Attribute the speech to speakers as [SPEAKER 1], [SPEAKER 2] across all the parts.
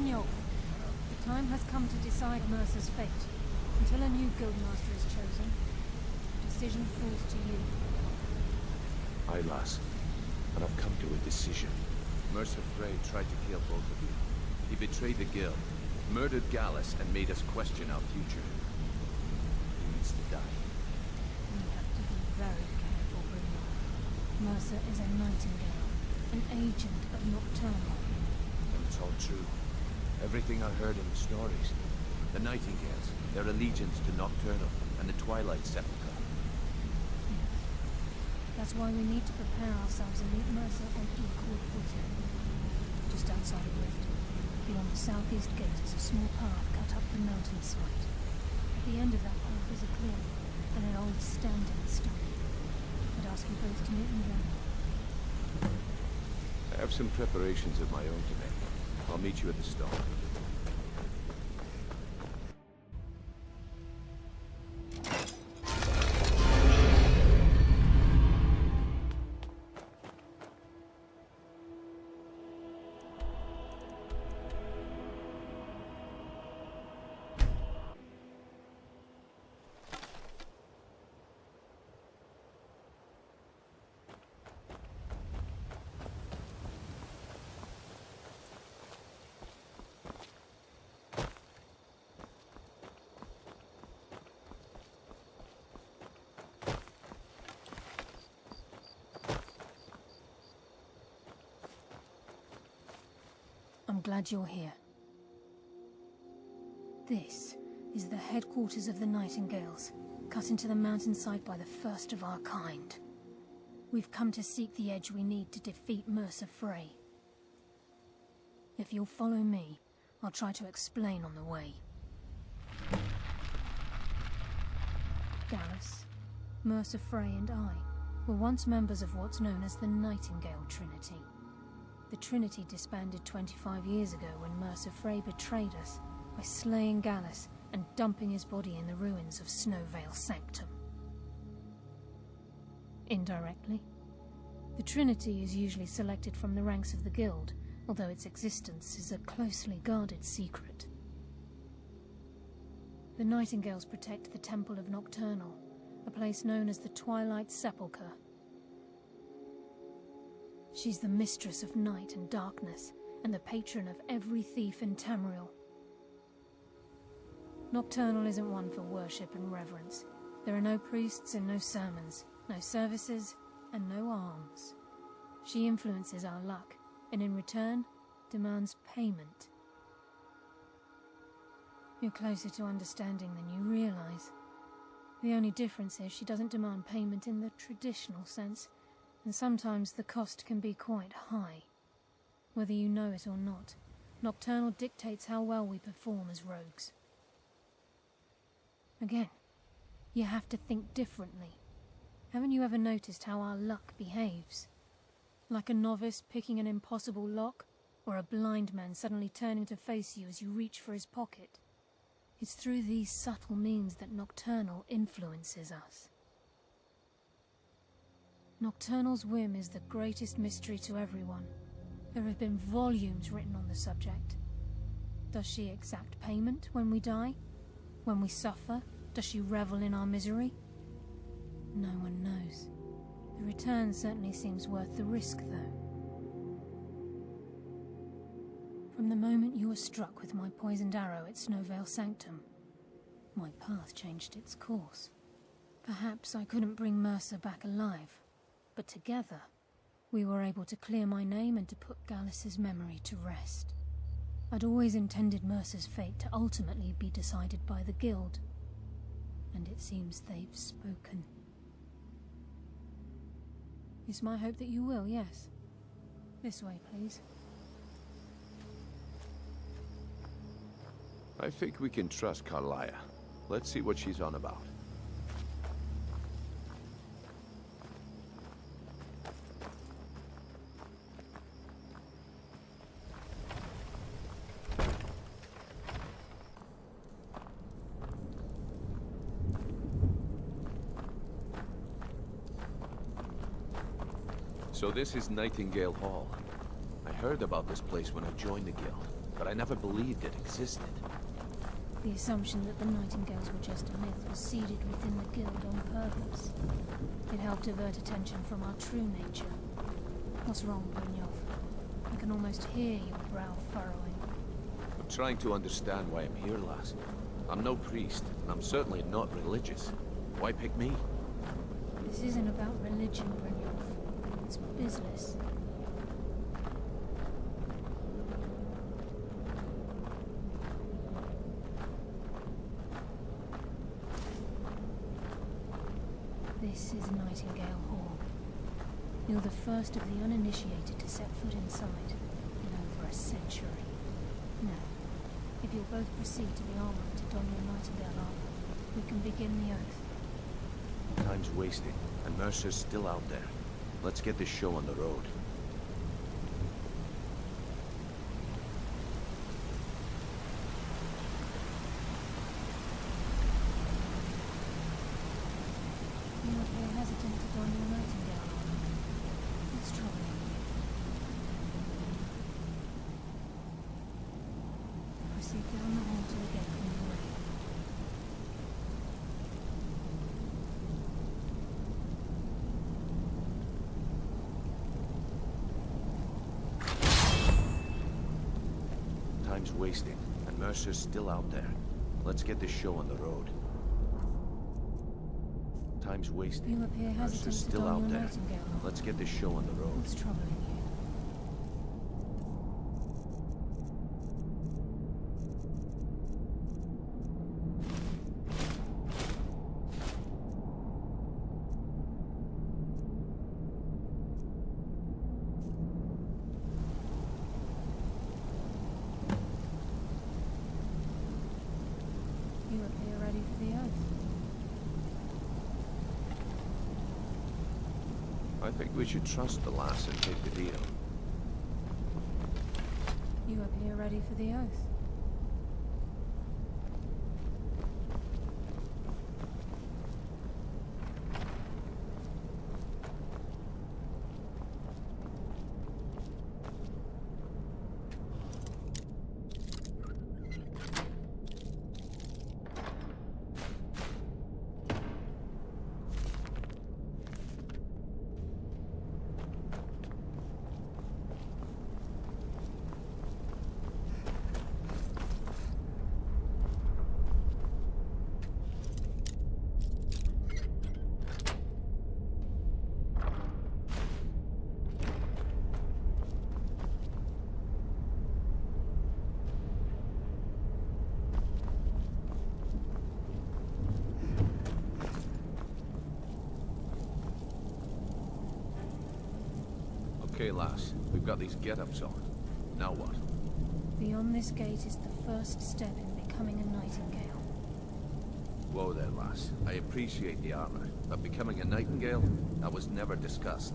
[SPEAKER 1] Brynjolf, the time has come to decide Mercer's fate. Until a new guildmaster is chosen, the decision falls to you.
[SPEAKER 2] Aye, lass. And I've come to a decision.
[SPEAKER 3] Mercer Frey tried to kill both of you. He betrayed the guild, murdered Gallus, and made us question our future. He needs to die.
[SPEAKER 1] We have to be very careful, Brynjolf. Mercer is a nightingale, an agent of Nocturnal.
[SPEAKER 3] And it's all true. Everything I heard in the stories. The Nightingales, their allegiance to Nocturnal, and the Twilight Sepulchre.
[SPEAKER 1] Yes. That's why we need to prepare ourselves and meet Mercer on equal footing. Just outside of Rift, beyond the southeast gate is a small path cut up the mountainside. At the end of that path is a clearing, and an old standing stone. I'd ask you both to meet me there.
[SPEAKER 2] I have some preparations of my own to make. I'll meet you at the stone.
[SPEAKER 1] I'm glad you're here. This is the headquarters of the Nightingales, cut into the mountainside by the first of our kind. We've come to seek the edge we need to defeat Mercer Frey. If you'll follow me, I'll try to explain on the way. Gallus, Mercer Frey and I were once members of what's known as the Nightingale Trinity. The Trinity disbanded 25 years ago when Mercer Frey betrayed us by slaying Gallus and dumping his body in the ruins of Snowvale Sanctum. Indirectly, the Trinity is usually selected from the ranks of the Guild, although its existence is a closely guarded secret. The Nightingales protect the Temple of Nocturnal, a place known as the Twilight Sepulchre. She's the mistress of night and darkness, and the patron of every thief in Tamriel. Nocturnal isn't one for worship and reverence. There are no priests and no sermons, no services, and no alms. She influences our luck, and in return, demands payment. You're closer to understanding than you realize. The only difference is she doesn't demand payment in the traditional sense, and sometimes the cost can be quite high. Whether you know it or not, Nocturnal dictates how well we perform as rogues. Again, you have to think differently. Haven't you ever noticed how our luck behaves? Like a novice picking an impossible lock, or a blind man suddenly turning to face you as you reach for his pocket. It's through these subtle means that Nocturnal influences us. Nocturnal's whim is the greatest mystery to everyone. There have been volumes written on the subject. Does she exact payment when we die? When we suffer, does she revel in our misery? No one knows. The return certainly seems worth the risk, though. From the moment you were struck with my poisoned arrow at Snowvale Sanctum, my path changed its course. Perhaps I couldn't bring Mercer back alive, but together, we were able to clear my name and to put Gallus's memory to rest. I'd always intended Mercer's fate to ultimately be decided by the Guild, and it seems they've spoken. It's my hope that you will, yes. This way, please.
[SPEAKER 2] I think we can trust Carlia. Let's see what she's on about.
[SPEAKER 3] So this is Nightingale Hall. I heard about this place when I joined the guild. but I never believed it existed.
[SPEAKER 1] The assumption that the Nightingales were just a myth was seeded within the Guild on purpose. It helped divert attention from our true nature. What's wrong, Brynjolf? I can almost hear your brow furrowing.
[SPEAKER 3] I'm trying to understand why I'm here, lass. I'm no priest, and I'm certainly not religious. Why pick me?
[SPEAKER 1] This isn't about religion, Brynjolf. It's business. This is Nightingale Hall. You're the first of the uninitiated to set foot inside in over a century. Now, if you'll both proceed to the armory to don your Nightingale armor, we can begin the oath.
[SPEAKER 3] Time's wasting, and Mercer's still out there. Let's get this show on the road.
[SPEAKER 1] You appear hesitant to don your Nightingale armor. What's troubling you? Proceed down the hall to the gate when you're ready.
[SPEAKER 3] Time's wasting, and Mercer's still out there. Let's get this show on the road. Time's wasting.
[SPEAKER 1] You appear hesitant
[SPEAKER 3] Mercer's
[SPEAKER 1] to
[SPEAKER 3] still
[SPEAKER 1] don
[SPEAKER 3] out
[SPEAKER 1] your
[SPEAKER 3] there.
[SPEAKER 1] Nightingale armor.
[SPEAKER 3] Let's get this show on the road.
[SPEAKER 1] What's troubling you? You appear ready for the oath.
[SPEAKER 3] I think we should trust the lass and take the deal.
[SPEAKER 1] You appear ready for the oath.
[SPEAKER 3] Okay, lass. We've got these get-ups on. Now what?
[SPEAKER 1] Beyond this gate is the first step in becoming a Nightingale.
[SPEAKER 3] Whoa there, lass. I appreciate the armor, but becoming a Nightingale? That was never discussed.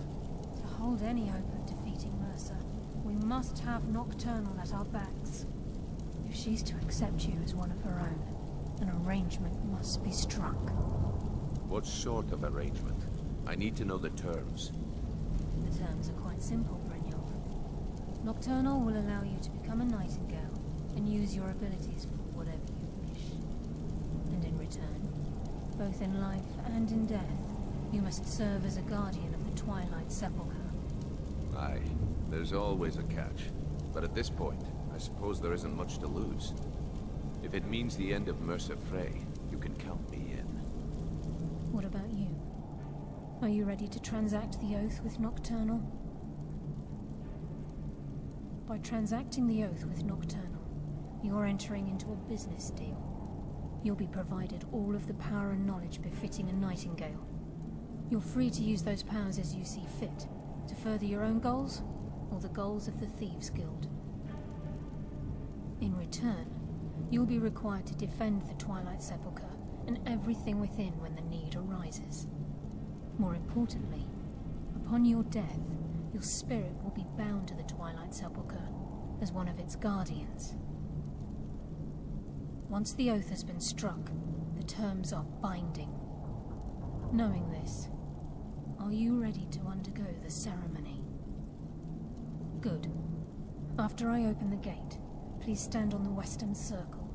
[SPEAKER 1] To hold any hope of defeating Mercer, we must have Nocturnal at our backs. If she's to accept you as one of her own, an arrangement must be struck.
[SPEAKER 3] What sort of arrangement? I need to know the terms.
[SPEAKER 1] The terms are quite simple, Brynjolf. Nocturnal will allow you to become a Nightingale and use your abilities for whatever you wish. And in return, both in life and in death, you must serve as a guardian of the Twilight Sepulchre.
[SPEAKER 3] Aye, there's always a catch. But at this point, I suppose there isn't much to lose. If it means the end of Mercer Frey, you can count me in.
[SPEAKER 1] What about you? Are you ready to transact the oath with Nocturnal? By transacting the oath with Nocturnal, you're entering into a business deal. You'll be provided all of the power and knowledge befitting a Nightingale. You're free to use those powers as you see fit, to further your own goals, or the goals of the Thieves Guild. In return, you'll be required to defend the Twilight Sepulchre and everything within when the need arises. More importantly, upon your death, your spirit will be bound to the Twilight Sepulchre as one of its guardians. Once the oath has been struck, the terms are binding. Knowing this, are you ready to undergo the ceremony? Good. After I open the gate, please stand on the western circle.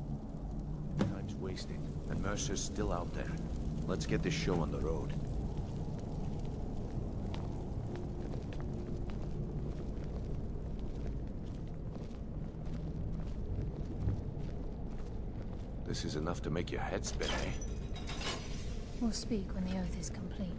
[SPEAKER 3] Time's wasting, and Mercer's still out there. Let's get this show on the road. This is enough to make your head spin, eh?
[SPEAKER 1] We'll speak when the oath is complete.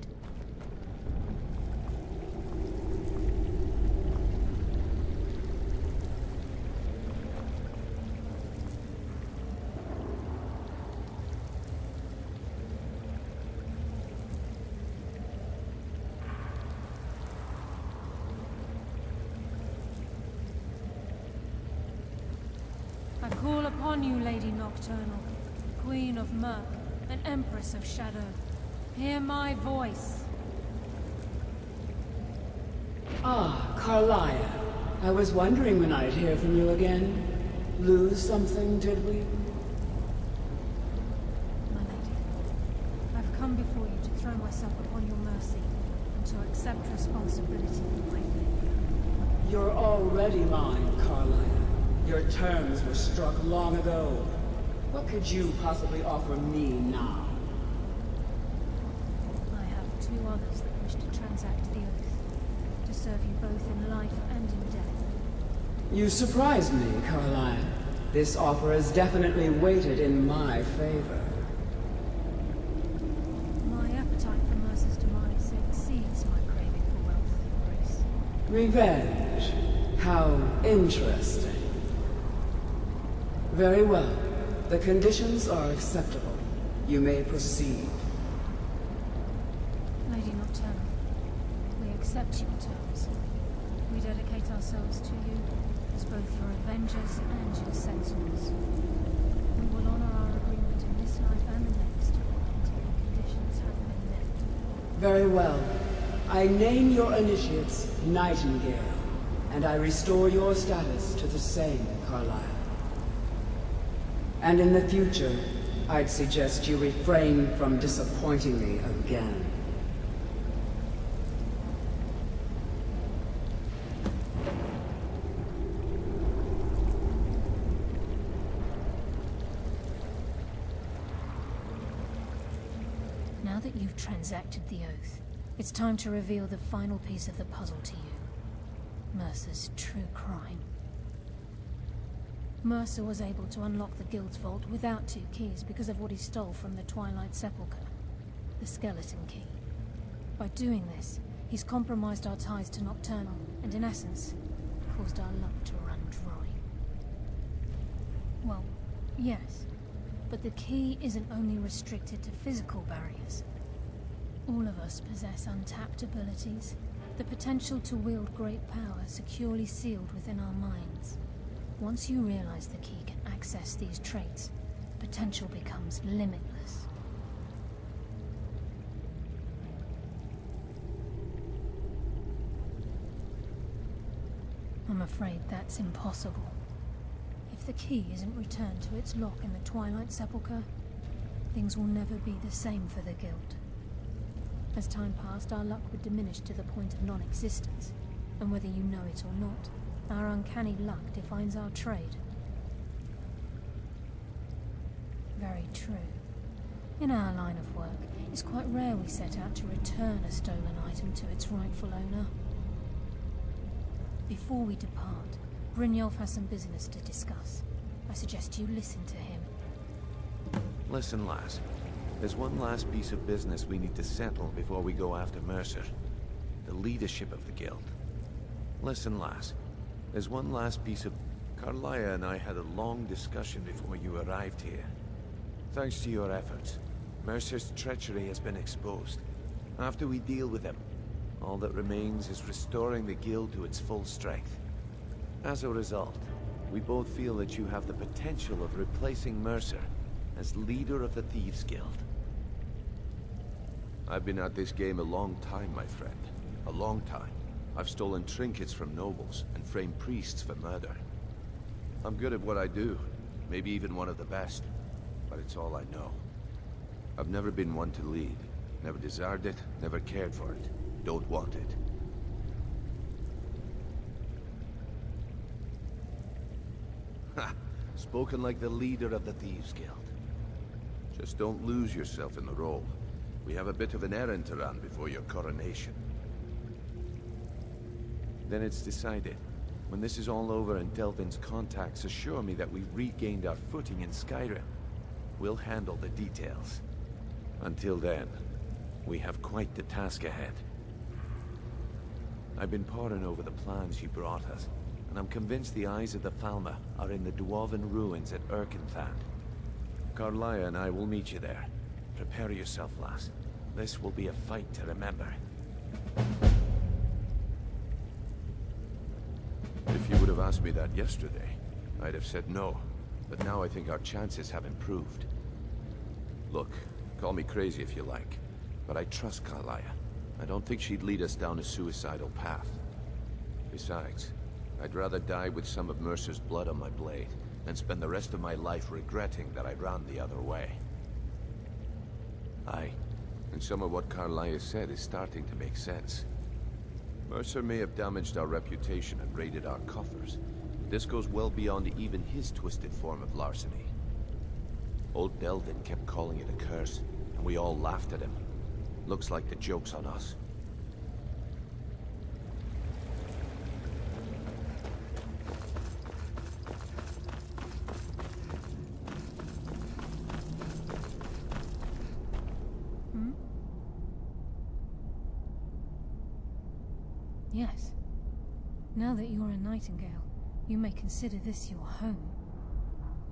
[SPEAKER 1] I call upon you, Lady Nocturnal, Queen of Murk, and Empress of Shadow. Hear my voice.
[SPEAKER 4] Ah, Carlia. I was wondering when I'd hear from you again. Lose something, did we?
[SPEAKER 1] My lady, I've come before you to throw myself upon your mercy, and to accept responsibility for my failure.
[SPEAKER 4] You're already mine, Carlia. Your terms were struck long ago. What could you possibly offer me now?
[SPEAKER 1] I have two others that wish to transact the oath, to serve you both in life and in death.
[SPEAKER 4] You surprise me, Carlia. This offer is definitely weighted in my favor.
[SPEAKER 1] My appetite for Mercer's demise exceeds my craving for wealth and grace.
[SPEAKER 4] Revenge. How interesting. Very well. The conditions are acceptable. You may proceed.
[SPEAKER 1] Lady Nocturnal, we accept your terms. We dedicate ourselves to you as both your avengers and your sentinels. We will honor our agreement in this life and the next until the conditions have been met.
[SPEAKER 4] Very well. I name your initiates Nightingale, and I restore your status to the same, Carlisle. And in the future, I'd suggest you refrain from disappointing me again.
[SPEAKER 1] Now that you've transacted the oath, it's time to reveal the final piece of the puzzle to you. Mercer's true crime. Mercer was able to unlock the Guild's vault without 2 keys because of what he stole from the Twilight Sepulchre, the skeleton key. By doing this, he's compromised our ties to Nocturnal, and in essence, caused our luck to run dry. Well, yes, but the key isn't only restricted to physical barriers. All of us possess untapped abilities, the potential to wield great power securely sealed within our minds. Once you realize the key can access these traits, potential becomes limitless. I'm afraid that's impossible. If the key isn't returned to its lock in the Twilight Sepulchre, things will never be the same for the Guild. As time passed, our luck would diminish to the point of non-existence, and whether you know it or not, our uncanny luck defines our trade. Very true. In our line of work, it's quite rare we set out to return a stolen item to its rightful owner. Before we depart, Brynjolf has some business to discuss. I suggest you listen to him.
[SPEAKER 3] Listen, lass. There's one last piece of business we need to settle before we go after Mercer. The leadership of the Guild. Listen, lass. There's one last piece of... Carlia and I had a long discussion before you arrived here. Thanks to your efforts, Mercer's treachery has been exposed. After we deal with him, all that remains is restoring the Guild to its full strength. As a result, we both feel that you have the potential of replacing Mercer as leader of the Thieves Guild. I've been at this game a long time, my friend. A long time. I've stolen trinkets from nobles and framed priests for murder. I'm good at what I do, maybe even one of the best, but it's all I know. I've never been one to lead, never desired it, never cared for it, don't want it. Ha! Spoken like the leader of the Thieves Guild. Just don't lose yourself in the role. We have a bit of an errand to run before your coronation. Then it's decided. When this is all over and Delvin's contacts assure me that we've regained our footing in Skyrim, we'll handle the details. Until then, we have quite the task ahead. I've been poring over the plans you brought us, and I'm convinced the eyes of the Falmer are in the Dwarven ruins at Erkenthand. Carlia and I will meet you there. Prepare yourself, lass. This will be a fight to remember. If you would have asked me that yesterday, I'd have said no. But now I think our chances have improved. Look, call me crazy if you like, but I trust Carlia. I don't think she'd lead us down a suicidal path. Besides, I'd rather die with some of Mercer's blood on my blade than spend the rest of my life regretting that I ran the other way. Aye, and some of what Carlia said is starting to make sense. Mercer may have damaged our reputation and raided our coffers, but this goes well beyond even his twisted form of larceny. Old Delvin kept calling it a curse, and we all laughed at him. Looks like the joke's on us.
[SPEAKER 1] Yes. Now that you're a Nightingale, you may consider this your home.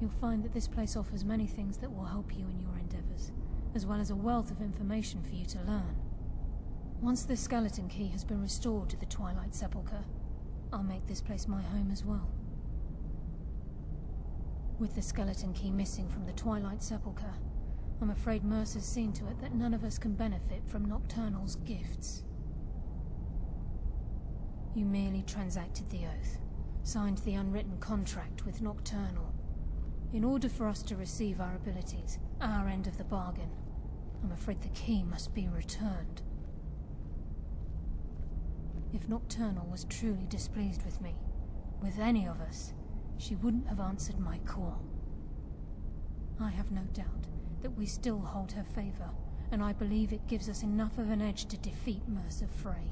[SPEAKER 1] You'll find that this place offers many things that will help you in your endeavors, as well as a wealth of information for you to learn. Once the skeleton key has been restored to the Twilight Sepulchre, I'll make this place my home as well. With the skeleton key missing from the Twilight Sepulchre, I'm afraid Mercer's seen to it that none of us can benefit from Nocturnal's gifts. You merely transacted the oath, signed the unwritten contract with Nocturnal. In order for us to receive our abilities, our end of the bargain, I'm afraid the key must be returned. If Nocturnal was truly displeased with me, with any of us, she wouldn't have answered my call. I have no doubt that we still hold her favor, and I believe it gives us enough of an edge to defeat Mercer Frey.